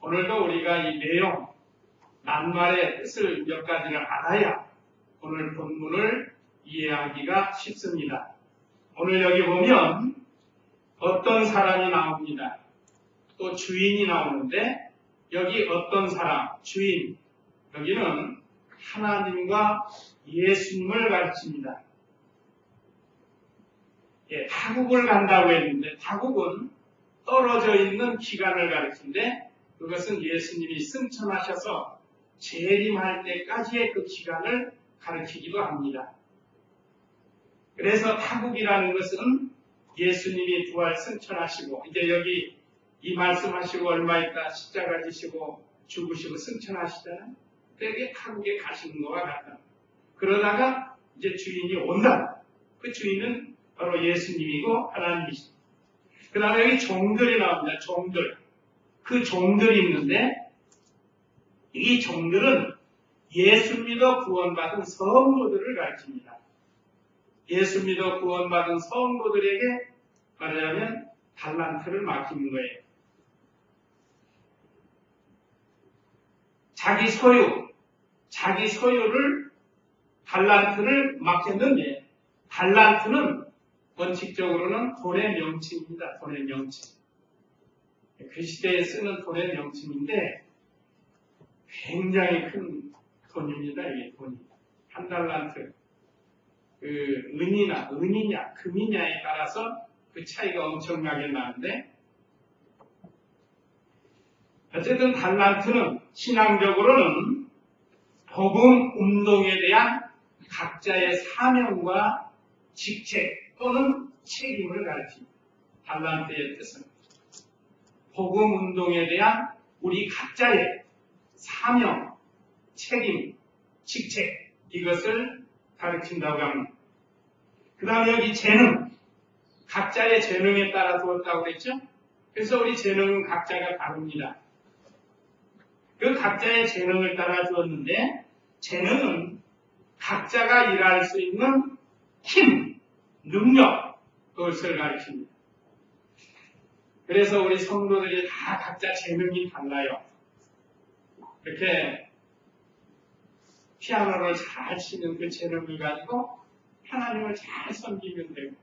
오늘도 우리가 이 내용, 낱말의 뜻을 몇 가지를 알아야 오늘 본문을 이해하기가 쉽습니다. 오늘 여기 보면 어떤 사람이 나옵니다. 또 주인이 나오는데 여기 어떤 사람, 주인, 여기는 하나님과 예수님을 가르칩니다. 타국을 간다고 했는데 타국은 떨어져 있는 기간을 가르치는데 그것은 예수님이 승천하셔서 재림할 때까지의 그 기간을 가르치기도 합니다. 그래서 타국이라는 것은 예수님이 부활 승천하시고 이제 여기 이 말씀하시고 얼마 있다 십자가 지시고 죽으시고 승천하시잖아요. 그게 타국에 가시는 것과 같다. 그러다가 이제 주인이 온다. 그 주인은 바로 예수님이고 하나님이십니다. 그 다음에 여기 종들이 나옵니다. 종들. 그 종들이 있는데 이 종들은 예수 믿어 구원받은 성도들을 가르칩니다. 예수 믿어 구원받은 성도들에게 말하자면 달란트를 맡기는 거예요. 자기 소유를 달란트를 맡겼는데 달란트는 원칙적으로는 돈의 명칭입니다. 돈의 명칭. 그 시대에 쓰는 돈의 명칭인데 굉장히 큰 돈입니다. 이게 돈이. 한 달란트. 은이냐, 금이냐에 따라서 그 차이가 엄청나게 나는데 어쨌든 달란트는 신앙적으로는 복음 운동에 대한 각자의 사명과 직책 또는 책임을 가르칩니다. 달란트의 뜻은 복음 운동에 대한 우리 각자의 사명, 책임, 직책 이것을 가르친다고 합니다. 그 다음에 여기 재능, 각자의 재능에 따라 두었다고 그랬죠? 그래서 우리 재능은 각자가 다릅니다. 그 각자의 재능을 따라 두었는데 재능은 각자가 일할 수 있는 힘, 능력 그것을 가르칩니다. 그래서 우리 성도들이 다 각자 재능이 달라요. 이렇게 피아노를 잘 치는 그 재능을 가지고 하나님을 잘 섬기면 되고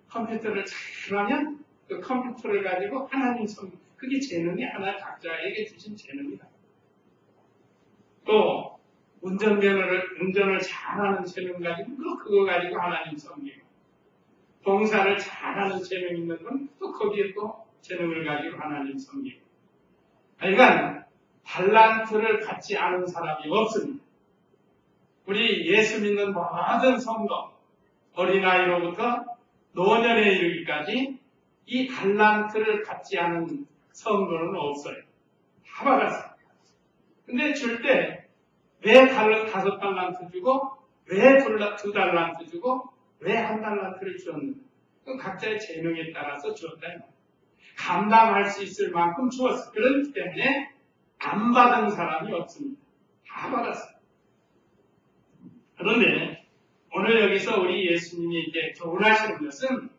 컴퓨터를 잘하면 그 컴퓨터를 가지고 하나님 섬기고 그게 재능이 하나 각자에게 주신 재능이다. 또 운전을 잘하는 재능 가지고 그거 가지고 하나님 섬기고 봉사를 잘하는 재능 있는 분 또 거기에 또 재능을 가지고 하나님 섬기고 그러니까 달란트를 갖지 않은 사람이 없습니다. 우리 예수 믿는 모든 성도 어린아이로부터 노년에 이르기까지 이 달란트를 갖지 않은 성도는 없어요. 다 받았어요. 근데 줄 때 왜 5달란트 주고 왜 2달란트 주고 왜 1달란트를 주었는가? 그 각자의 재능에 따라서 주었다. 감당할 수 있을 만큼 주었어요. 그렇기 때문에 안 받은 사람이 없습니다. 다 받았어요. 그런데 오늘 여기서 우리 예수님이 이제 교훈하시는 것은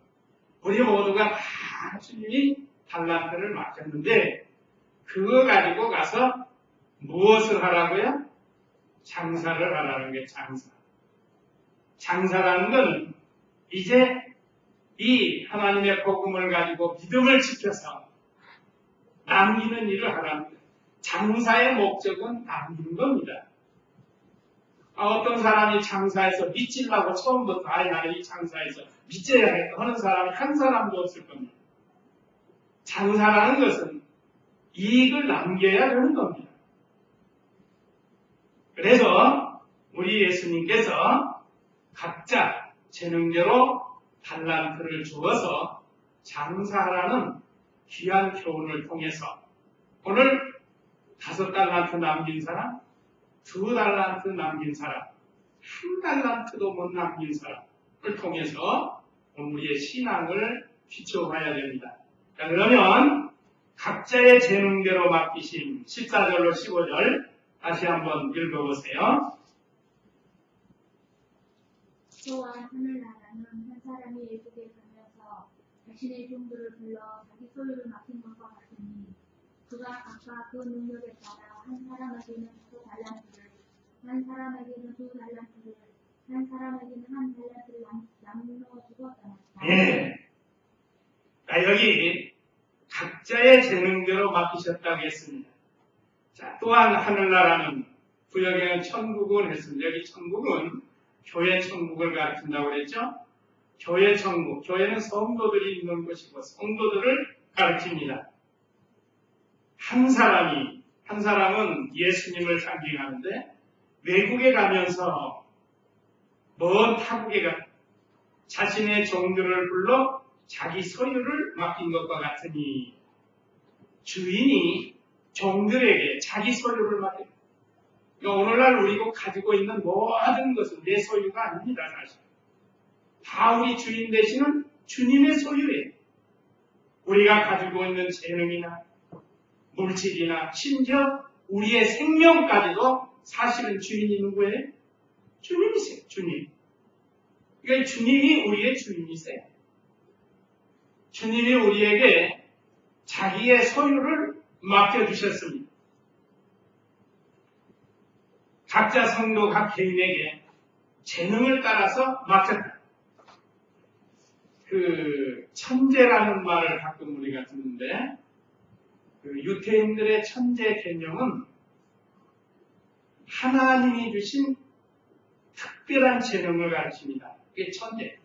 우리 모두가 다 주님이 달란트를 맡겼는데 그거 가지고 가서 무엇을 하라고요? 장사를 하라는 게 장사. 장사라는 건 이제 이 하나님의 복음을 가지고 믿음을 지켜서 남기는 일을 하라는 거예요. 장사의 목적은 남기는 겁니다. 어떤 사람이 장사해서 믿지려고 처음부터 나는 이 장사에서 믿져야겠다 하는 사람이 한 사람도 없을 겁니다. 장사라는 것은 이익을 남겨야 되는 겁니다. 그래서 우리 예수님께서 각자 재능대로 달란트를 주어서 장사하라는 귀한 교훈을 통해서 오늘 5달란트 남긴 사람, 2달란트 남긴 사람, 1달란트도 못 남긴 사람을 통해서 우리의 신앙을 비춰봐야 됩니다. 자, 그러면 각자의 재능대로 맡기신 14절로 15절 다시 한번 읽어보세요. 또한 하늘나라는 한 사람이 애국에 가면서 자신의 종들을 불러 자기 소유를 맡긴 것과 같으니 그가 각각 그 능력에 따라 한 사람에게는 5달란트를, 한 사람에게는 2달란트를, 한 사람에게는 1달란트를 나누어 주었다. 예. 자, 여기 각자의 재능대로 맡기셨다고 했습니다. 자, 또한 하늘나라는 구역에는 천국은 했습니다. 여기 천국은 교회 천국을 가르친다고 그랬죠? 교회 천국, 교회는 성도들이 있는 곳이고 성도들을 가르칩니다. 한 사람은 예수님을 상징하는데 외국에 가면서 먼 타국에 가 자신의 종들을 불러 자기 소유를 맡긴 것과 같으니 주인이 종들에게 자기 소유를 맡깁니다. 그러니까 오늘날 우리가 가지고 있는 모든 것은 내 소유가 아닙니다. 사실 다 우리 주인 되시는 주님의 소유예요. 우리가 가지고 있는 재능이나 물질이나 심지어 우리의 생명까지도 사실은 주인이 누구예요? 주님이세요. 주님. 그러니까 주님이 우리의 주인이세요. 주님이 우리에게 자기의 소유를 맡겨주셨습니다. 각자 성도 각 개인에게 재능을 따라서 맡겼다. 그 천재라는 말을 가끔 우리가 듣는데 그 유태인들의 천재 개념은 하나님이 주신 특별한 재능을 가르칩니다. 이게 천재.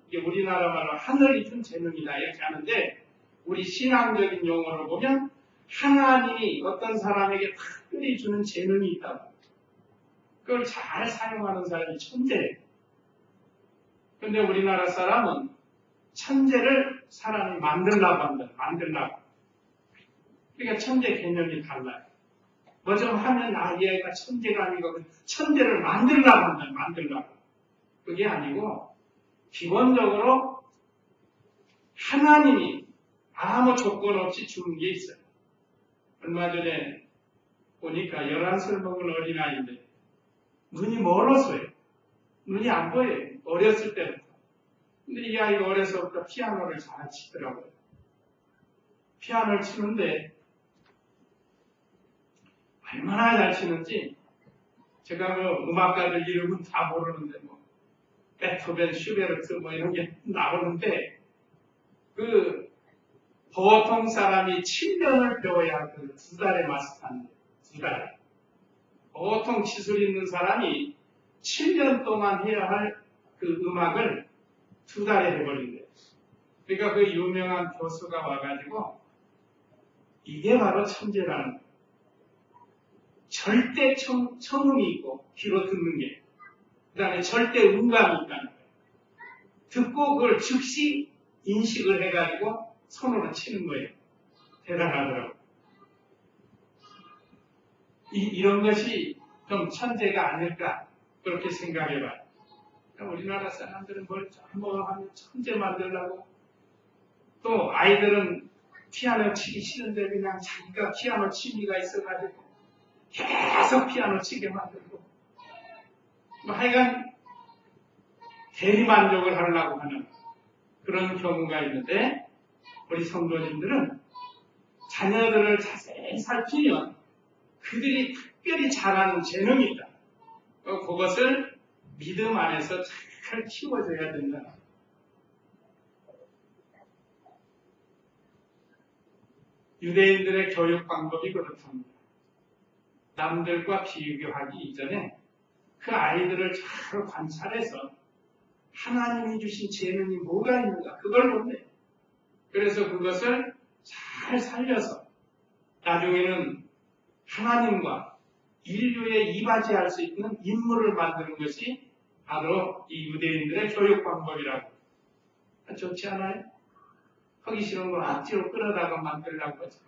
이게 우리나라 말로 하늘이 준 재능이다 이렇게 하는데 우리 신앙적인 용어로 보면 하나님이 어떤 사람에게 특별히 주는 재능이 있다고. 그걸 잘 사용하는 사람이 천재예요. 그런데 우리나라 사람은 천재를 사람이 만들라고 합니다. 만들라고. 그러니까 천재 개념이 달라요. 뭐 좀 하면 얘가 천재가 아니고 천재를 만들라고 합니다. 만들라고. 그게 아니고 기본적으로 하나님이 아무 조건 없이 주는 게 있어요. 얼마 전에 보니까 11살 먹은 어린아이인데 눈이 멀었어요. 눈이 안 보여요. 어렸을 때부터. 근데 이 아이가 어려서부터 피아노를 잘 치더라고요. 피아노를 치는데 얼마나 잘 치는지 제가 뭐 음악가들 이름은 다 모르는데 뭐 베토벤, 슈베르트 뭐 이런 게 나오는데 그 보통 사람이 7년을 배워야 그 2달에 마스터하는데 2달. 보통 기술 있는 사람이 7년 동안 해야 할 그 음악을 2달에 해버린대요. 그러니까 그 유명한 교수가 와가지고 이게 바로 천재라는 거예요. 절대 청음이 있고 귀로 듣는 게 그 다음에 절대 음감이 있다는 거예요. 듣고 그걸 즉시 인식을 해가지고 손으로 치는 거예요. 대단하더라고요. 이런 것이 좀 천재가 아닐까 그렇게 생각해봐요. 우리나라 사람들은 뭘 하면 천재 만들려고 또 아이들은 피아노 치기 싫은데 그냥 자기가 피아노 취미가 있어가지고 계속 피아노 치게 만들고 뭐 하여간 대리만족을 하려고 하는 그런 경우가 있는데 우리 성도님들은 자녀들을 자세히 살피면 그들이 특별히 잘하는 재능이 있다. 그것을 믿음 안에서 잘 키워줘야 된다. 유대인들의 교육 방법이 그렇답니다. 남들과 비교하기 이전에 그 아이들을 잘 관찰해서 하나님이 주신 재능이 뭐가 있는가 그걸 본대요. 그래서 그것을 잘 살려서 나중에는 하나님과 인류에 이바지할 수 있는 인물을 만드는 것이 바로 이 유대인들의 교육 방법이라고. 좋지 않아요? 하기 싫은 걸 앞뒤로 끌어다가 만들려고 하죠.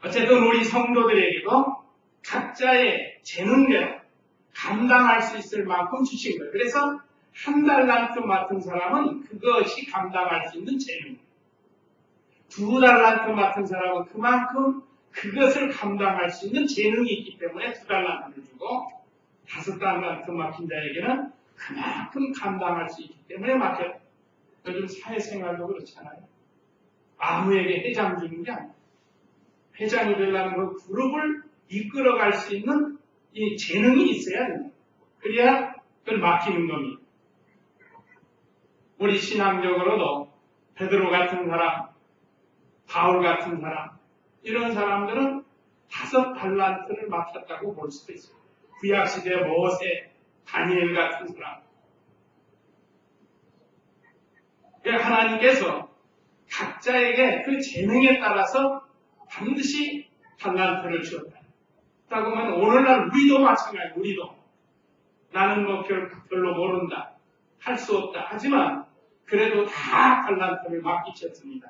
어쨌든 우리 성도들에게도 각자의 재능대로 감당할 수 있을 만큼 주신 거예요. 그래서 1달란트 맡은 사람은 그것이 감당할 수 있는 재능. 2달란트 맡은 사람은 그만큼 그것을 감당할 수 있는 재능이 있기 때문에 2달란트를 주고 5달란트 맡긴 자에게는 그만큼 감당할 수 있기 때문에 맡겨요. 요즘 사회생활도 그렇잖아요. 아무에게 회장 주는 게 아니에요. 회장이 되려면 그 그룹을 이끌어갈 수 있는 이 재능이 있어야 됩니다. 그래야 그걸 맡기는 겁니다. 우리 신앙적으로도 베드로 같은 사람, 바울 같은 사람, 이런 사람들은 5 달란트를 맡았다고 볼 수도 있어요. 구약시대 모세, 다니엘 같은 사람. 하나님께서 각자에게 그 재능에 따라서 반드시 달란트를 주었다. 그렇다고 하면 오늘날 우리도 마찬가지예요. 우리도. 나는 뭐 별로 모른다. 할 수 없다. 하지만 그래도 다 달란트를 맡기셨습니다.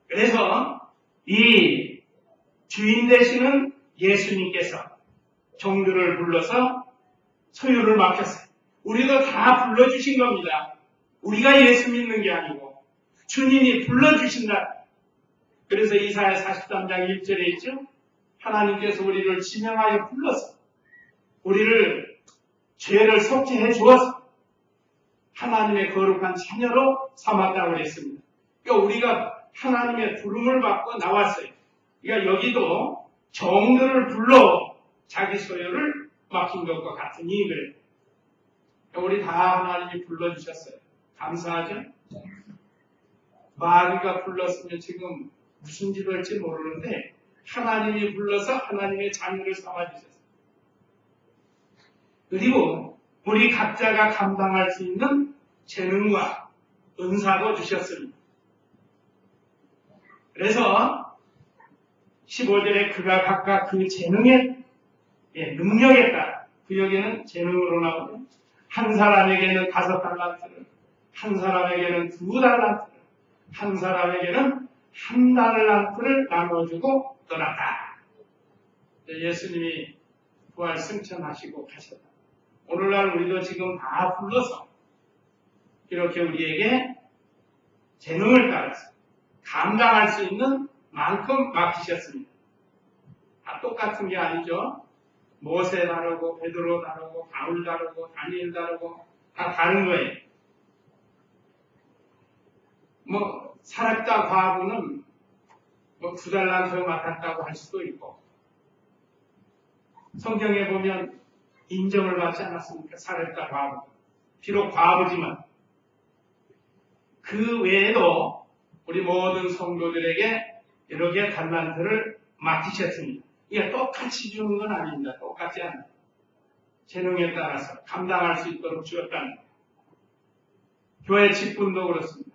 그래서 이 주인 되시는 예수님께서 종들을 불러서 소유를 맡겼어요. 우리도 다 불러주신 겁니다. 우리가 예수 믿는 게 아니고 주님이 불러주신다. 그래서 이사야 43장 1절에 있죠. 하나님께서 우리를 지명하여 불러서 우리를 죄를 속죄해 주어서 하나님의 거룩한 자녀로 삼았다고 했습니다. 그러니까 우리가 하나님의 부름을 받고 나왔어요. 그러니까 여기도 종들을 불러 자기 소유를 맡긴 것과 같으니 그래요. 그러니까 우리 다 하나님이 불러주셨어요. 감사하죠? 마귀가 불렀으면 지금 무슨 짓을 할지 모르는데 하나님이 불러서 하나님의 자녀를 삼아주셨어요. 그리고 우리 각자가 감당할 수 있는 재능과 은사도 주셨습니다. 그래서 15절에 그가 각각 그 재능의 능력에 따라 그 여기는 재능으로 나오죠. 한 사람에게는 5 달란트를, 한 사람에게는 2 달란트를, 한 사람에게는 1 달란트를 나눠주고 떠났다. 예수님이 부활 승천하시고 가셨다. 오늘날 우리도 지금 다 불러서 이렇게 우리에게 재능을 따라서 감당할 수 있는 만큼 맡기셨습니다. 다 똑같은 게 아니죠. 모세 다르고 베드로 다르고 바울 다르고 다니엘 다르고 다 다른 거예요. 뭐 사렙다 과부는 뭐 2 달란트 맡았다고 할 수도 있고 성경에 보면 인정을 받지 않았습니까? 사렙다 과부. 비록 과부지만 그 외에도 우리 모든 성도들에게 이렇게 달란트를 맡기셨습니다. 이게 똑같이 주는 건 아닙니다. 똑같지 않아요. 재능에 따라서 감당할 수 있도록 주었다는 거예요. 교회 직분도 그렇습니다.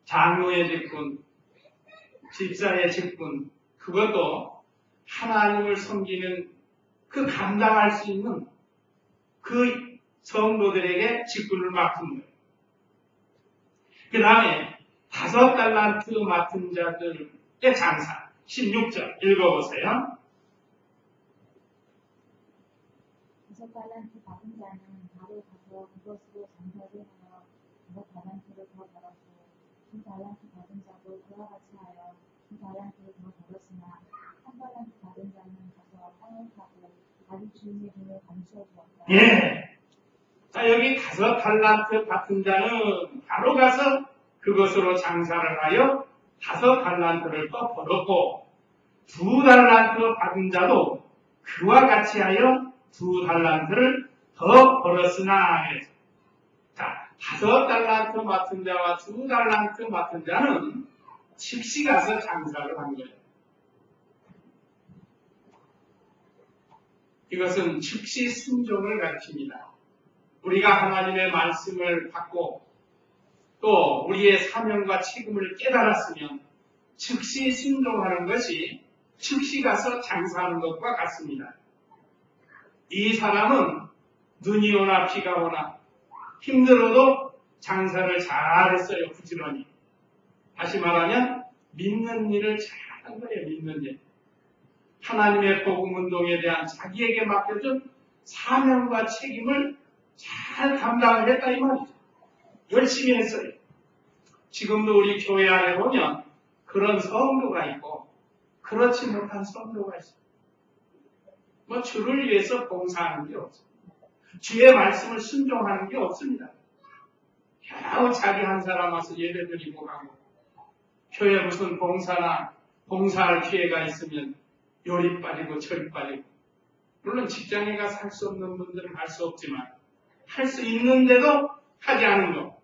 장로의 직분, 집사의 직분, 그것도 하나님을 섬기는 그 감당할 수 있는 그 성도들에게 직분을 맡은 거예요. 그 다음에 5 달란트 맡은 자들의 장사. 16절 읽어보세요. 5 달란트 받은 자는 바로 가서 그것으로 장사를 하여 5 달란트를 더 벌었고 2 달란트 받은 자도 그와 같이 하여 2 달란트를 더 벌었으나 1 달란트 받은 자는 가서 땅을 파고 자기 주인의 돈을 감추어 주었다. 예. 자, 여기 5 달란트 받은 자는 바로 가서 그것으로 장사를 하여 5 달란트를 또 벌었고 2 달란트 받은 자도 그와 같이 하여 2 달란트를 더 벌었으나 해서. 자, 5 달란트 맡은 자와 2 달란트 맡은 자는 즉시 가서 장사를 한 거예요. 이것은 즉시 순종을 가르칩니다. 우리가 하나님의 말씀을 받고 또 우리의 사명과 책임을 깨달았으면 즉시 순종하는 것이 즉시 가서 장사하는 것과 같습니다. 이 사람은 눈이 오나 비가 오나 힘들어도 장사를 잘했어요. 부지런히. 다시 말하면 믿는 일을 잘한 거예요. 믿는 일. 하나님의 복음운동에 대한 자기에게 맡겨준 사명과 책임을 잘 감당을 했다 이 말이죠. 열심히 했어요. 지금도 우리 교회 안에 보면 그런 성도가 있고 그렇지 못한 성도가 있어요. 뭐 주를 위해서 봉사하는 게 없어요. 주의 말씀을 순종하는 게 없습니다. 겨우 자기 한 사람 와서 예배 드리고 가고, 교회 무슨 봉사할 기회가 있으면 요리 빠지고 저리 빠지고, 물론 직장에 가서 할 수 없는 분들은 할 수 없지만 할 수 있는데도 하지 않은 것,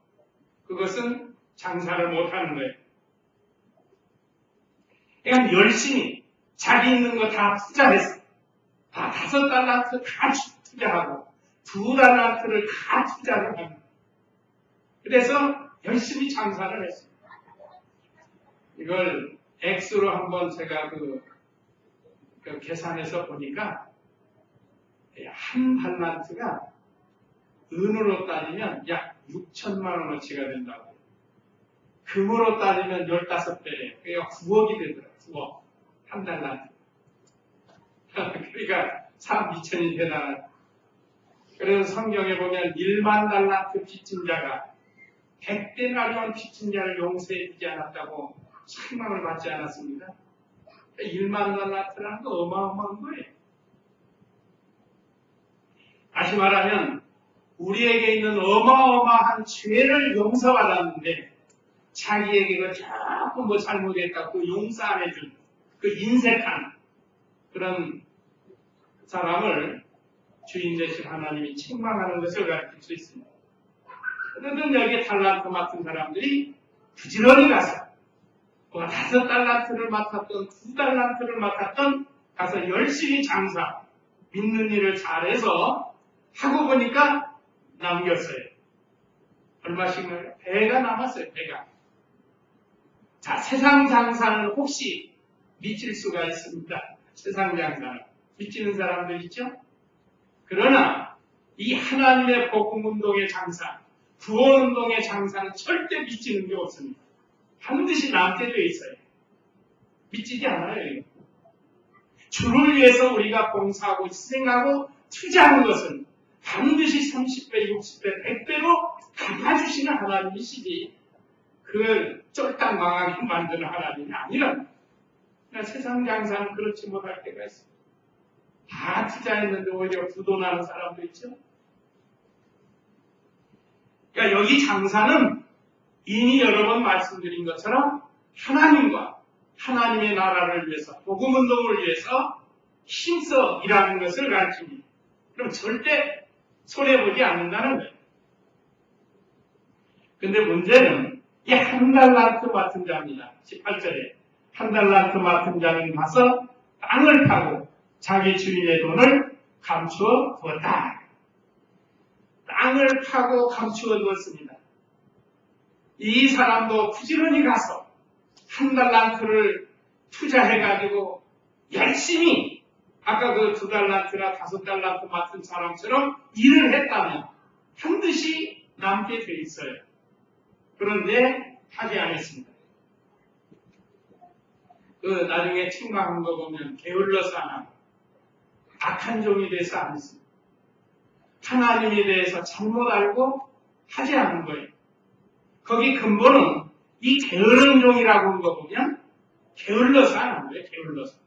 그것은 장사를 못하는 거예요. 그냥 열심히 자기 있는 거 다 투자해서 다 5달란트 다 투자하고 2달란트를 다 투자를 합니다. 그래서 열심히 장사를 했습니다. 이걸 액수로 한번 제가 그 계산해서 보니까 한 달란트가 은으로 따지면 약 6천만 원어치가 된다고. 금으로 따지면 15배래요. 그러니까 9억이 되더라고요. 9억. 한 달란트. 그러니까 3, 2천이 되나. 그래서 성경에 보면 1만 달란트 빚진 자가 100데나리온 빚진 자를 용서해 주지 않았다고 책망을 받지 않았습니다. 1만 달란트라는 거 어마어마한 거예요. 다시 말하면 우리에게 있는 어마어마한 죄를 용서받았는데 자기에게 그 조금 뭐 잘못했다고 용서 안 해준 그 인색한 그런 사람을 주인 되신 하나님이 책망하는 것을 가르칠 수 있습니다. 그러면 여기 달란트 맡은 사람들이 부지런히 가서 5달란트를 맡았던 2달란트를 맡았던 가서 열심히 장사 믿는 일을 잘해서 하고 보니까 남겼어요. 얼마씩이나요? 배가 남았어요. 배가. 자, 세상 장사는 혹시 미칠 수가 있습니다. 세상 장사는 미치는 사람들 있죠? 그러나 이 하나님의 복음운동의 장사, 구원운동의 장사는 절대 미치는 게 없습니다. 반드시 남게 되어 있어요. 미치지 않아요. 주를 위해서 우리가 봉사하고 희생하고 투자하는 것은 반드시 30배, 60배, 100배로 갚아주시는 하나님이시지 그걸 쫄딱 망하게 만드는 하나님이 아니라 세상 장사는 그렇지 못할 때가 있어요. 다 투자했는데 오히려 부도나는 사람도 있죠. 그러니까 여기 장사는 이미 여러 번 말씀드린 것처럼 하나님과 하나님의 나라를 위해서 복음운동을 위해서 힘써 일하는 것을 가르칩니다. 그럼 절대 손해보지 않는다는 거예요. 근데 문제는 이 한 달란트 맡은 자입니다. 18절에 한 달란트 맡은 자는 가서 땅을 파고 자기 주인의 돈을 감추어 두었다. 땅을 파고 감추어 두었습니다. 이 사람도 부지런히 가서 한 달란트를 투자해가지고 열심히 아까 그 2달란트나 5달란트 맡은 사람처럼 일을 했다면 반드시 남게 돼 있어요. 그런데 하지 않았습니다. 나중에 책망한 거 보면 게을러서 안 하고 악한 종이 돼서 안 했습니다. 하나님에 대해서 잘못 알고 하지 않은 거예요. 거기 근본은 이 게으른 종이라고 한 거 보면 게을러서 안 한 거예요. 게을러서.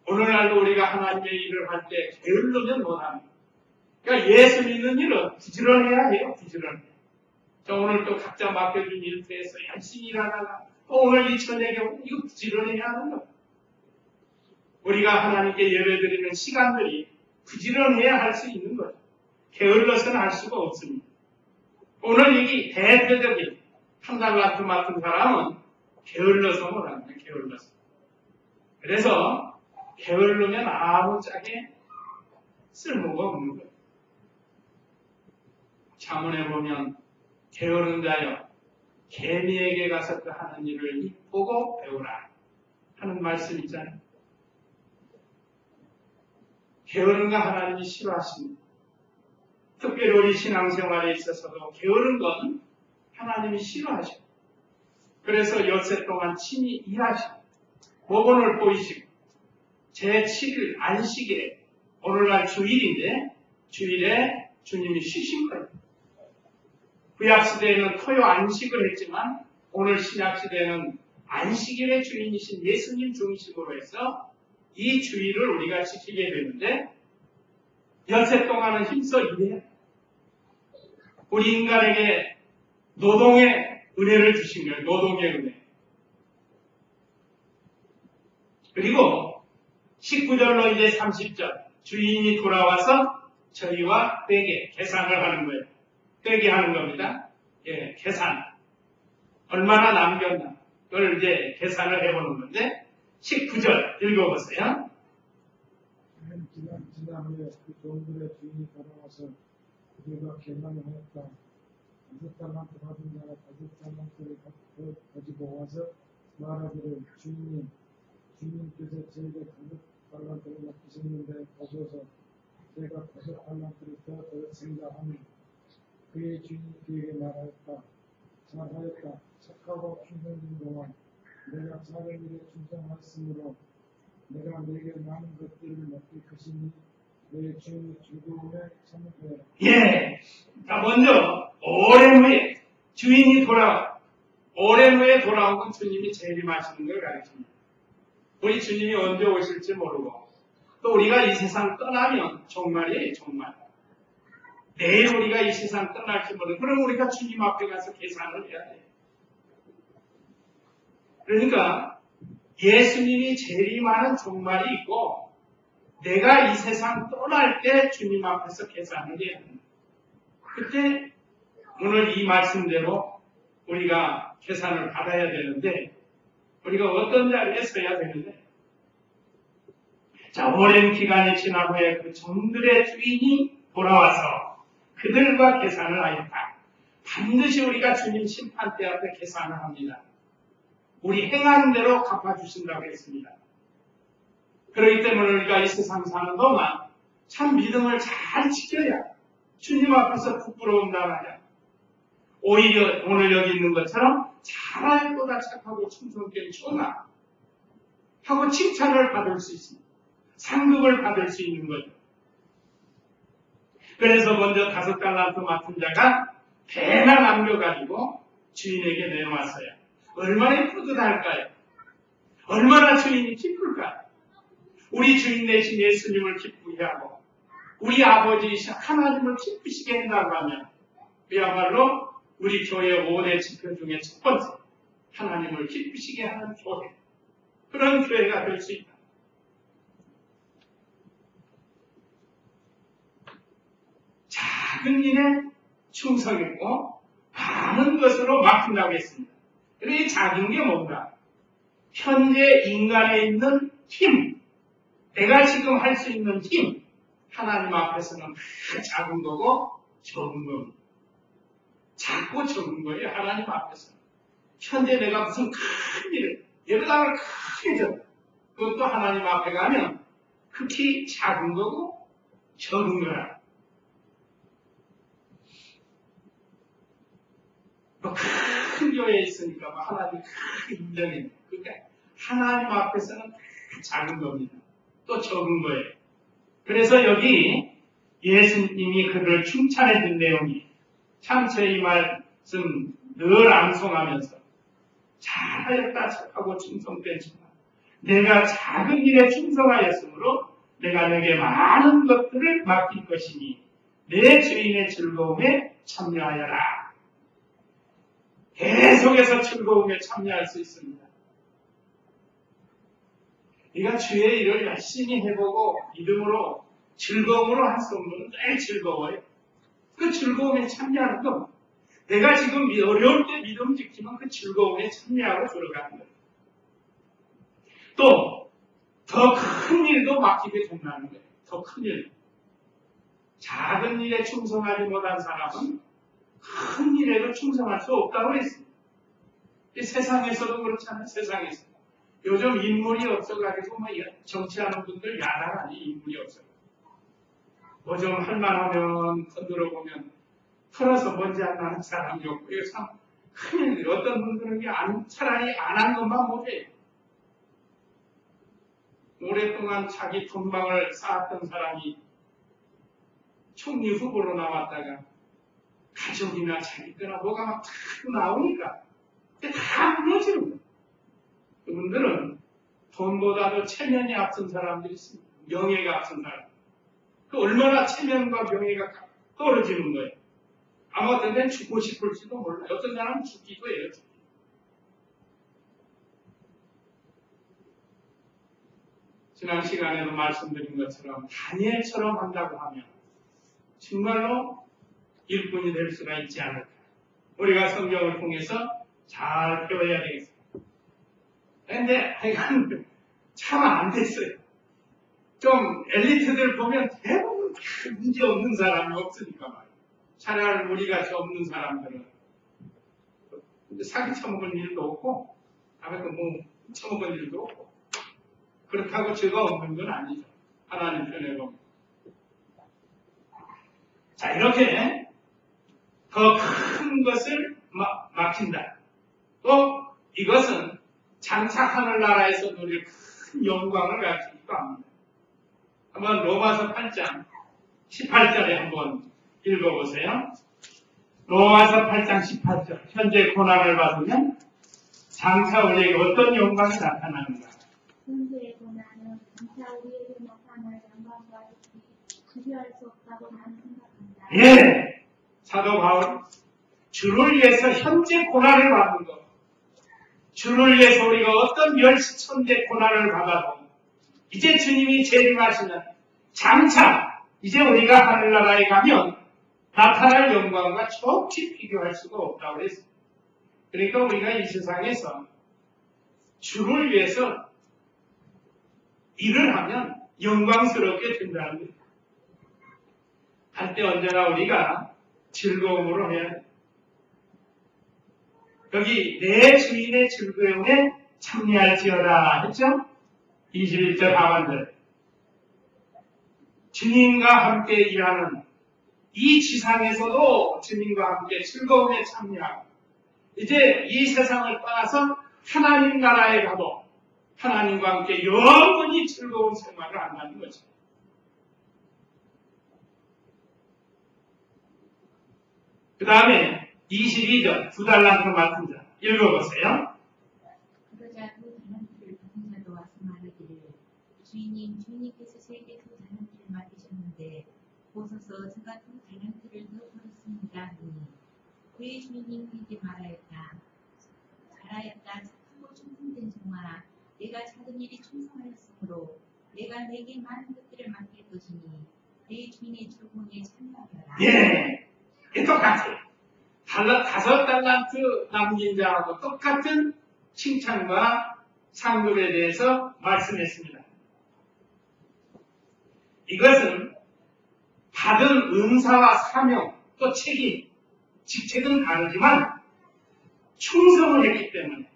오늘날도 우리가 하나님의 일을 할 때 게을르면 못하는 거예요. 그러니까 예수 믿는 일은 부지런해야 해요. 부지런해. 오늘 또 각자 맡겨준 일터에서 열심히 일하다가 또 오늘 이 저녁에 이거 부지런해야 하는 거예요. 우리가 하나님께 예배드리는 시간들이 부지런해야 할 수 있는 거예요. 게을러서는 할 수가 없습니다. 오늘 여기 대표적인 한 달란트 맡은 사람은 게을러서 못합니다. 게을러서. 그래서 게을르면 아무짝에 쓸모가 없는 거예요. 잠언에 보면 게으른 자여 개미에게 가서 그 하는 일을 보고 배우라 하는 말씀 있잖아요. 게으른 거 하나님이 싫어하십니다. 특별히 우리 신앙생활에 있어서도 게으른 건 하나님이 싫어하시고 그래서 엿새 동안 친히 일하시고 모본을 보이시고 제7일 안식일에 오늘날 주일인데 주일에 주님이 쉬신 거예요. 구약시대에는 토요 안식을 했지만 오늘 신약시대에는 안식일의 주인이신 예수님 중심으로 해서 이 주일을 우리가 지키게 되는데 엿새 동안은 힘써 일해요. 우리 인간에게 노동의 은혜를 주신 거예요. 노동의 은혜. 그리고 19절로 이제 30절 주인이 돌아와서 저희와 회계, 계산을 하는 거예요. 회계하는 겁니다. 예, 계산. 얼마나 남겼나. 그걸 이제 계산을 해보는 건데 19절 읽어보세요. 지난 후에 그 종들의 주인이 돌아와서 그들과 계산을 하였다. 5달란트 받은 자가 5달란트를 가지고 와서 말하기를 주인께서 저에게 5달란트를 맡기셨는데 보소서 제가 5달란트를 더 더했습니다 하니 그의 주인이 그에게 말하였다. 잘하였다. 착하고 충성된 동안 내가 작은 일에 충성하였으므로 내가 내게 많은 것들을 맡길 것이니 내 주인의 즐거움에 참여하라. 예. 자, 먼저, 오랜 후에 주인이 오랜 후에 돌아온 건 주님이 재림하시는 걸 가르칩니다. 우리 주님이 언제 오실지 모르고, 또 우리가 이 세상 떠나면 정말이에요, 정말. 내일 우리가 이 세상 떠날지 모르고, 그럼 우리가 주님 앞에 가서 계산을 해야 돼요. 그러니까, 예수님이 재림하는 종말이 있고, 내가 이 세상 떠날 때 주님 앞에서 계산을 해야 합니다. 그때 오늘 이 말씀대로 우리가 계산을 받아야 되는데 우리가 어떤 자리에 서야 되는데 자, 오랜 기간이 지난 후에 그 종들의 주인이 돌아와서 그들과 계산을 하였다. 반드시 우리가 주님 심판대 앞에 계산을 합니다. 우리 행한 대로 갚아주신다고 했습니다. 그렇기 때문에 우리가 이 세상 사는 동안 참 믿음을 잘 지켜야 주님 앞에서 부끄러움 당하냐. 오히려 오늘 여기 있는 것처럼 잘할 거다 착하고 충성된 전하 하고 칭찬을 받을 수 있습니다. 상급을 받을 수 있는 거죠. 그래서 먼저 5달란트 맡은 자가 배나 남겨가지고 주인에게 내놓았어요. 얼마나 뿌듯할까요? 얼마나 주인이 기쁠까요? 우리 주인 대신 예수님을 기쁘게 하고 우리 아버지이신 하나님을 기쁘시게 한다고 하면 그야말로 우리 교회 5대 지표 중에 첫 번째 하나님을 기쁘시게 하는 교회 그런 교회가 될 수 있다. 작은 일에 충성했고 많은 것으로 맡긴다고 했습니다. 그리고 이 작은 게 뭔가? 현재 인간에 있는 힘, 내가 지금 할 수 있는 힘, 하나님 앞에서는 작은 거고 적은 겁니다. 작고 적은 거예요, 하나님 앞에서는. 현재 내가 무슨 큰 일을, 여러당을 크게 졌다. 그것도 하나님 앞에 가면 극히 작은 거고 적은 거야. 큰 교회에 있으니까 하나님 큰 인정해. 그러니까 하나님 앞에서는 작은 겁니다. 또 적은 거예요. 그래서 여기 예수님이 그들을 칭찬해 준 내용이 참 제 이 말씀 늘 암송하면서 잘하였다 착하고 충성된 자라. 내가 작은 일에 충성하였으므로 내가 내게 많은 것들을 맡길 것이니 내 주인의 즐거움에 참여하여라. 계속해서 즐거움에 참여할 수 있습니다. 네가 주의 일을 열심히 해보고 믿음으로 즐거움으로 할 수 없는 늘 즐거워요. 그 즐거움에 참여하는 거. 내가 지금 어려울 때 믿음 지키면 그 즐거움에 참여하고 들어가는 거예요. 또 더 큰 일도 맡기게 된다는 거예요. 더 큰 일. 작은 일에 충성하지 못한 사람은 큰 일에도 충성할 수 없다고 했습니다. 세상에서도 그렇잖아요. 세상에서. 요즘 인물이 없어가지고 정치하는 분들 야당하니 인물이 없어요. 뭐 좀 할만하면 건드려 보면 털어서 먼지 안 나는 사람이 없고 이거 참 큰일. 어떤 분들은 차라리 안 한 것만 못해요. 오랫동안 자기 돈방을 쌓았던 사람이 총리 후보로 나왔다가 가족이나 자기 거나 뭐가 막 탁 나오니까 다 무너지는 거예요. 그분들은 돈보다도 체면이 앞선 사람들이 있습니다. 명예가 앞선 사람. 그 얼마나 체면과 명예가 떨어지는 거예요. 아마 어떤 데는 죽고 싶을지도 몰라요. 어떤 사람은 죽기도 해요. 지난 시간에도 말씀드린 것처럼 다니엘처럼 한다고 하면 정말로 일꾼이 될 수가 있지 않을까. 우리가 성경을 통해서 잘 배워야 되겠습니다. 그런데 하여간 참 안 됐어요. 좀 엘리트들 보면 대부분 문제 없는 사람이 없으니까 말이에요. 차라리 우리같이 없는 사람들은 사기 쳐먹은 일도 없고 아무튼 뭐 쳐먹은 일도 없고 그렇다고 죄가 없는 건 아니죠. 하나님 편에 보면. 자, 이렇게 더 큰 것을 막힌다. 또 이것은 장차 하늘나라에서 누릴 큰 영광을 가지기도 합니다. 한번 로마서 8장 18절에 한번 읽어보세요. 로마서 8장 18절. 현재 고난을 받으면 장차 우리에게 어떤 영광이 나타나는가? 현재의 고난은 장차 우리에게 나타날 영광과 비교할 수 없다고 나는 생각합니다. 예! 사도 바울, 주를 위해서 현재 고난을 받는 것. 주를 위해서 우리가 어떤 멸시천대 고난을 받아도 이제 주님이 재림하시는 장차 이제 우리가 하늘나라에 가면 나타날 영광과 좋게 비교할 수가 없다고 그랬습니다. 그러니까 우리가 이 세상에서 주를 위해서 일을 하면 영광스럽게 된다는 거예요. 할 때 언제나 우리가 즐거움으로 해야 돼요. 여기 내 주인의 즐거움에 참여할지어다 했죠? 21절 하반절. 주님과 함께 일하는 이 지상에서도 주님과 함께 즐거움에 참여하고 이제 이 세상을 떠나서 하나님 나라에 가도 하나님과 함께 영원히 즐거운 생활을 한다는 거죠. 그 다음에 22절 2달란트 맡은 자 읽어보세요. 그러자 그 달란트를 받은 자도 와서 말하기를 주인님 주인님께서 저에게 그 달란트를 맡기셨는데 보소서 제가 그 달란트를 더 벌었습니다 하니 그의 주인님 그에게 말하였다. 잘하였다 착하고 충성된 종아 내가 작은 일이 충성하였으므로 내가 내게 많은 것들을 맡길 것이니 내 주인의 즐거움에 참여하여라. 예, 똑같아요. 5달란트 남긴 자하고 똑같은 칭찬과 상급에 대해서 말씀했습니다. 이것은 받은 은사와 사명, 또 책임, 직책은 다르지만 충성을 했기 때문에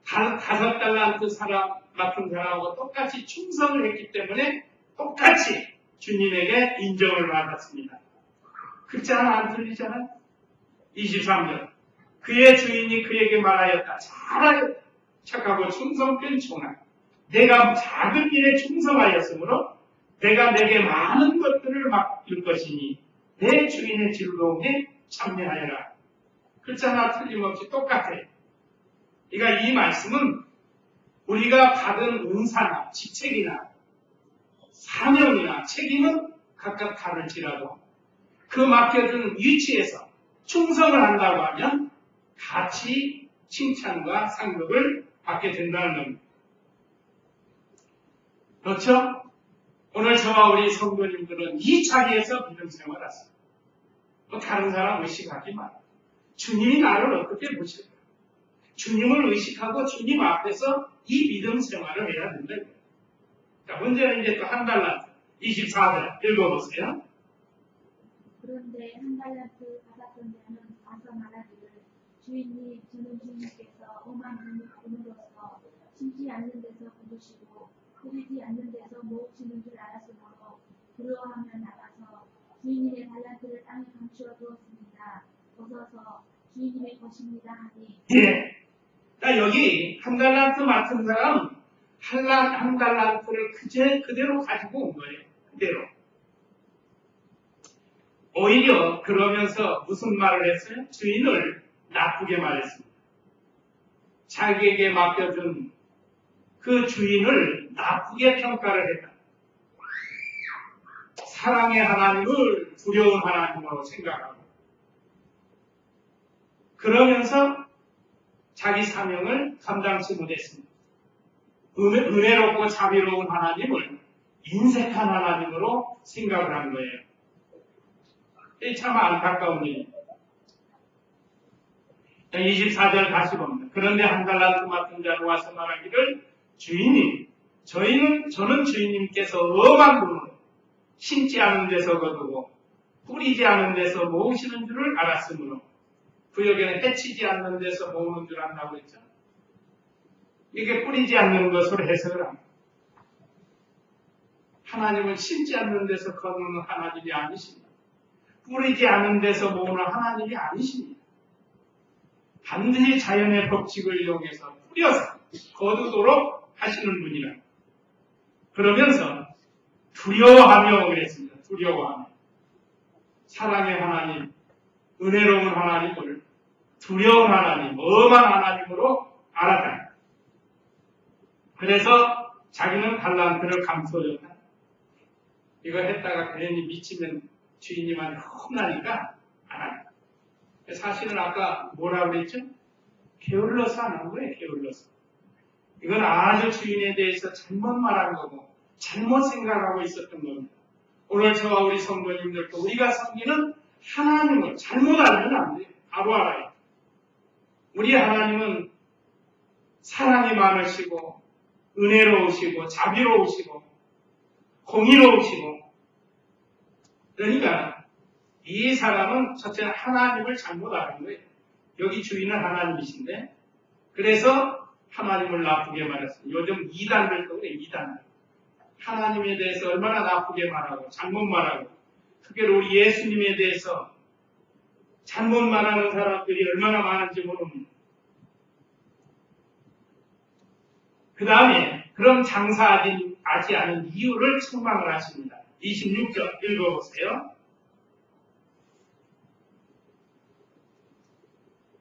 5달란트 사람 맡은 사람하고 똑같이 충성을 했기 때문에 똑같이 주님에게 인정을 받았습니다. 글자 하나 안 틀리잖아요. 23절. 그의 주인이 그에게 말하였다. 잘하였다. 착하고 충성된 종아. 내가 작은 일에 충성하였으므로 내가 내게 많은 것들을 맡길 것이니 내 주인의 즐거움에 참여하여라. 글자 하나 틀림없이 똑같아요. 그러니까 이 말씀은 우리가 받은 은사나 직책이나 사명이나 책임은 각각 다를지라도 그 맡겨준 위치에서 충성을 한다고 하면 같이 칭찬과 상급을 받게 된다는 겁니다. 그렇죠? 오늘 저와 우리 성도님들은 이 자리에서 믿음 생활을 하십니다. 또 다른 사람 의식하지 말고 주님이 나를 어떻게 보실까? 주님을 의식하고 주님 앞에서 이 믿음 생활을 해야 된다. 자, 문제는 이제 또 한 달란트 24절 읽어보세요. 그런데 한 달란트 받았던 자는 와서 말하기를 주인님 저는 주인께서 오만 돈으로서 심지 않는 데서 거두시고 뿌리지 않는 데서 모으시는 줄 알았으므로 그러하면 나가서 주인님의 달란트를 땅에 감추어 두었습니다. 벗어서 주인님의 것입니다 하니. 예. 자, 여기 한 달란트 맡은 사람은 한 달란트를 그대로 가지고 온 거예요. 그대로. 오히려 그러면서 무슨 말을 했어요? 주인을 나쁘게 말했습니다. 자기에게 맡겨준 그 주인을 나쁘게 평가를 했다. 사랑의 하나님을 두려운 하나님으로 생각하고 그러면서 자기 사명을 감당치 못했습니다. 은혜롭고 자비로운 하나님을 인색한 하나님으로 생각을 한 거예요. 이게 참 안타까운 일입니다. 24절 다시 봅니다. 그런데 한 달란트 맡은 자로 와서 말하기를 주인님, 저는 주인님께서 엄한 돈으로 심지 않은 데서 거두고 뿌리지 않은 데서 모으시는 줄을 알았으므로 구역에는 해치지 않는 데서 모으는 줄 안다고 했죠. 이게 뿌리지 않는 것으로 해석을 합니다. 하나님은 심지 않는 데서 거두는 하나님이 아니십니다. 뿌리지 않는 데서 모으는 하나님이 아니십니다. 반드시 자연의 법칙을 이용해서 뿌려서 거두도록 하시는 분이라. 그러면서 두려워하며 그랬습니다. 두려워하며. 사랑의 하나님, 은혜로운 하나님을 두려운 하나님, 엄한 하나님으로 알았다. 그래서 자기는 달란트를 감춰줬다. 이거 했다가 괜히 미치면 주인님한테 혼나니까 안 합니다. 사실은 아까 뭐라고 그랬죠? 게을러서 안 한 거예요, 게을러서. 이건 아주 주인에 대해서 잘못 말한 거고, 잘못 생각하고 있었던 겁니다. 오늘 저와 우리 성도님들도 우리가 섬기는 하나님을 잘못 알면 안 돼요. 바로 알아요. 우리 하나님은 사랑이 많으시고, 은혜로우시고, 자비로우시고, 공의로우시고, 그러니까 이 사람은 첫째 하나님을 잘못 아는 거예요. 여기 주인은 하나님이신데, 그래서 하나님을 나쁘게 말했습니다. 요즘 이단들도 그래, 이단들. 하나님에 대해서 얼마나 나쁘게 말하고, 잘못 말하고, 특별히 우리 예수님에 대해서 잘못 말하는 사람들이 얼마나 많은지 모릅니다. 그 다음에 그런 장사하지 않은 이유를 책망을 하십니다. 26절 읽어보세요.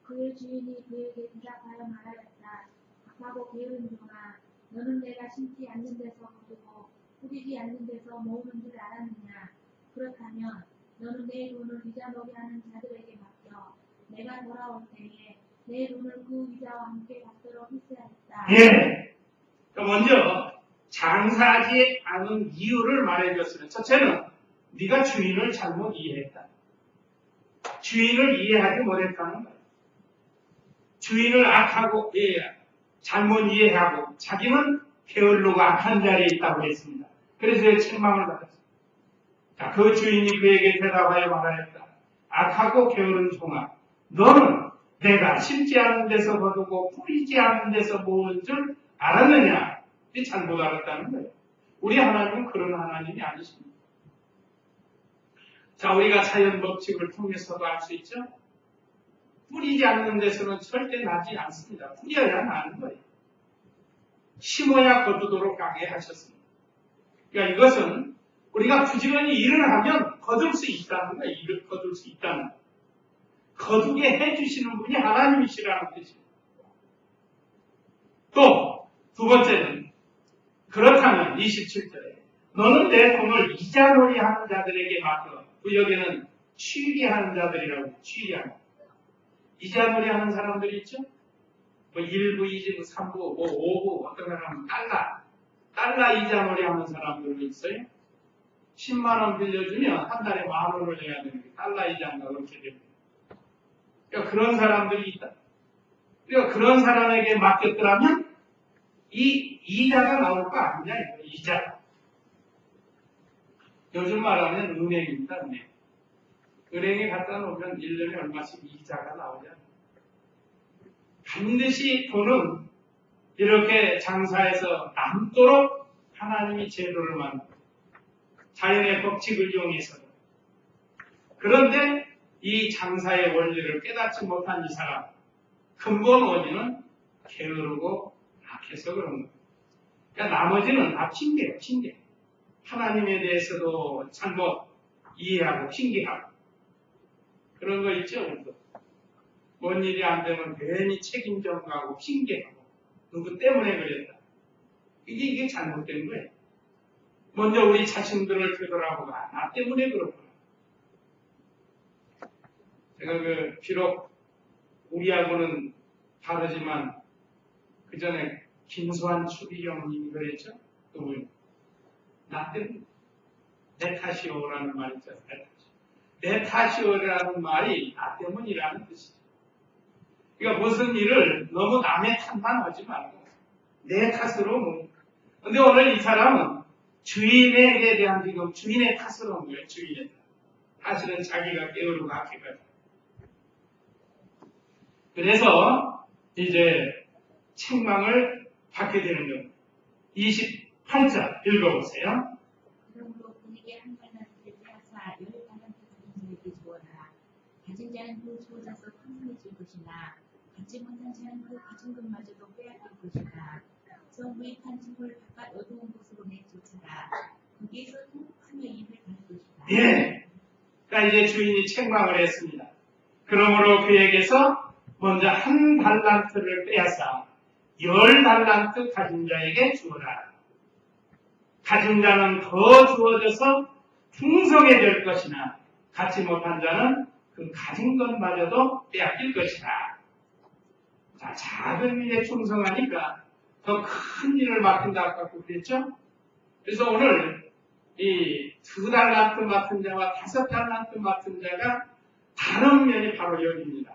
그의 주인이 그에게 대답하여 말하였다. 악하고 게으른 종아, 너는 내가 심지 않는 데서 거두고 뿌리지 않는 데서 모으는 줄 알았느냐? 그렇다면 너는 내 돈을 이자놀이 하는 자들에게 맡겨 내가 돌아올 때에 내 돈을 그 이자와 함께 받도록 했어야겠다. 예. 먼저 장사하지 않은 이유를 말해줬으면, 첫째는 네가 주인을 잘못 이해했다. 주인을 이해하지 못했다는 거예요. 주인을 악하고 잘못 이해하고 자기는 게을르고 악한 자리에 있다고 했습니다. 그래서 책망을 받았습니다. 자, 그 주인이 그에게 대답하여 말하였다. 악하고 게으른 종아, 너는 내가 심지 않은 데서 거두고 뿌리지 않은 데서 모은 줄 알았느냐? 이 잘못 알았다는 거예요. 우리 하나님은 그런 하나님이 아니십니다. 자, 우리가 자연 법칙을 통해서도 알 수 있죠? 뿌리지 않는 데서는 절대 나지 않습니다. 뿌려야 나는 거예요. 심어야 거두도록 가게 하셨습니다. 그러니까 이것은 우리가 부지런히 일을 하면 거둘 수 있다는 거예요. 일을 거둘 수 있다는 거예요. 거두게 해주시는 분이 하나님이시라는 뜻입니다. 또 두 번째는 그렇다면 27절에 너는 내 돈을 이자놀이 하는 자들에게 맡겨. 구역에는 취리하는 자들이라고 해요. 취리하는. 이자놀이 하는 사람들이 있죠? 뭐 1부, 2부, 3부, 뭐 5부, 어떤 사람은 달러 이자놀이 하는 사람들도 있어요. 10만 원 빌려주면 한 달에 10,000원을 내야 되는 게 달러 이자인가 그렇게 됩니다. 그러니까 그런 사람들이 있다. 그러니까 그런 사람에게 맡겼더라면 이 이자가 나올 거 아니냐, 이거 이자. 요즘 말하면 은행입니다, 은행. 은행에 갖다 놓으면 1년에 얼마씩 이자가 나오냐. 반드시 돈은 이렇게 장사해서 남도록 하나님이 제도를 만들고 자연의 법칙을 이용해서. 그런데 이 장사의 원리를 깨닫지 못한 이 사람, 근본 원인은 게으르고 악해서 그런 거예요. 그러니까 나머지는 다 핑계예요, 핑계. 하나님에 대해서도 잘못 이해하고 핑계하고. 그런 거 있죠, 우리도. 뭔 일이 안 되면 괜히 책임져 가고 핑계하고. 누구 때문에 그랬다. 이게 잘못된 거예요. 먼저 우리 자신들을 되돌아보가. 나 때문에 그렇구나. 제가 비록 우리하고는 다르지만 그 전에 김수환 추기경님이 그랬죠. 그분 나 때문에 내 탓이오라는 말이 있잖아요. 내 탓이오라는 말이 나 때문이라는 뜻이죠. 그러니까 무슨 일을 너무 남의 탓만 하지 말고 내 탓으로 뭐. 근데 오늘 이 사람은 주인에게 대한 지금 주인의 탓을 한 거예요. 주인의 탓. 사실은 자기가 게으르고 악해가지고. 그래서 이제 책망을 받게 되는 겁니다. 28절 읽어보세요. 그러므로 그에게 한 달란트를 빼앗아 10달란트 가진 자에게 주어라. 가진 자는 그 주어져서 풍성해질 것이나 갖지 못한 자는 그 가진 것마저도 빼앗길 것이다. 저 무익한 짐을 바깥 어두운 곳으로 내쫓아라. 거기에서 통곡하며 입을 갈 것이다. 예. 그러니까 이제 주인이 책망을 했습니다. 그러므로 그에게서 먼저 한 달란트를 빼앗아 10달란트 가진 자에게 주어라. 가진 자는 더 주어져서 풍성해질 것이나 갖지 못한 자는 그 가진 것마저도 빼앗길 것이다. 자, 작은 일에 충성하니까 더 큰 일을 맡긴다고 그랬죠? 그래서 오늘 이 2달란트 맡은 자와 5달란트 맡은 자가 다른 면이 바로 여기입니다.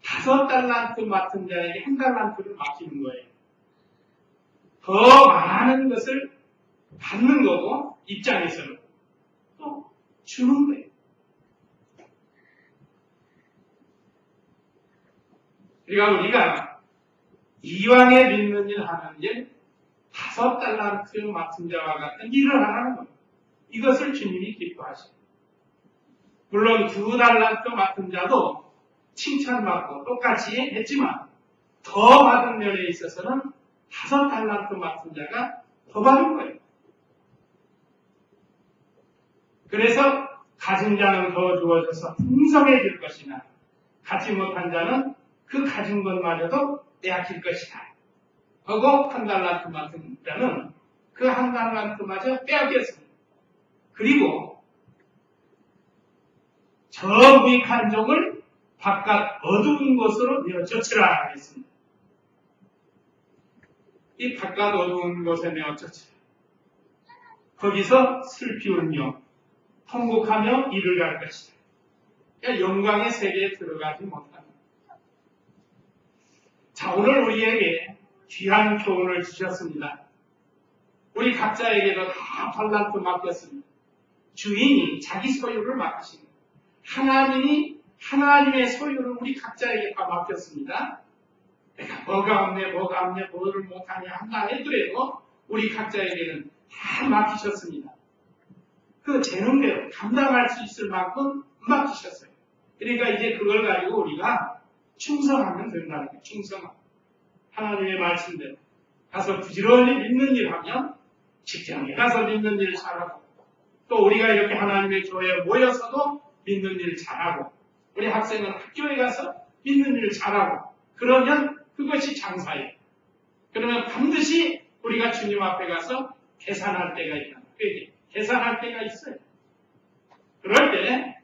5달란트 맡은 자에게 1달란트를 맡기는 거예요. 더 많은 것을 받는 거고 입장에서는 또 주는 거예요. 그러니까 우리가 이왕에 믿는 일 하는 일 5달란트 맡은 자와 같은 일을 하라는 겁니다. 이것을 주님이 기뻐하십니다. 물론 2달란트 맡은 자도 칭찬받고 똑같이 했지만 더 받은 면에 있어서는 5달란트 맡은 자가 더 받은 거예요. 그래서 가진 자는 더 주어져서 풍성해질 것이나 갖지 못한 자는 그 가진 것마저도 빼앗길 것이다. 하고 1달란트 맡은 자는 그 1달란트마저 빼앗겼습니다. 그리고 저 무익한 종을 바깥 어두운 곳으로 내어쫓으라 하겠습니다. 이 바깥 어두운 곳에 내어쫓으라. 거기서 슬피 울며 통곡하며 이를 갈 것이다. 그러니까 영광의 세계에 들어가지 못합니다. 자, 오늘 우리에게 귀한 교훈을 주셨습니다. 우리 각자에게도 다 달란트 맡겼습니다. 주인이 자기 소유를 맡기십니다. 하나님이 하나님의 소유를 우리 각자에게 다 맡겼습니다. 내가 뭐가 없네, 뭐를 못하냐 한다 해도 우리 각자에게는 다 맡기셨습니다. 그 재능대로 감당할 수 있을 만큼 맡기셨어요. 그러니까 이제 그걸 가지고 우리가 충성하면 된다는 거예요. 충성하면. 하나님의 말씀대로 가서 부지런히 믿는 일 하면 직장에 가서 믿는 일 잘하고 또 우리가 이렇게 하나님의 교회에 모여서도 믿는 일 잘하고 우리 학생은 학교에 가서 믿는 일 잘하고 그러면 그것이 장사예요. 그러면 반드시 우리가 주님 앞에 가서 계산할 때가 있다. 계산할 때가 있어요. 그럴 때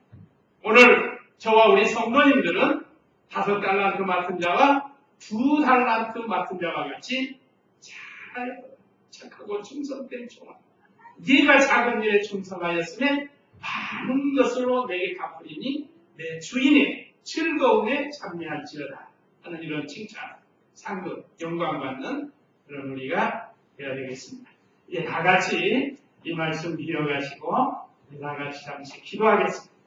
오늘 저와 우리 성도님들은 5달란트 맡은 자와 2달란트 맡은 자와 같이 잘 착하고 충성된 종아 네가 작은 일에 충성하였으면 많은 것으로 내게 갚으리니 내 주인의 즐거움에 참여할지어다 하는 이런 칭찬, 상급, 영광받는 그런 우리가 되어야 되겠습니다. 이제 다 같이 이 말씀 빌어가시고 다 같이 잠시 기도하겠습니다.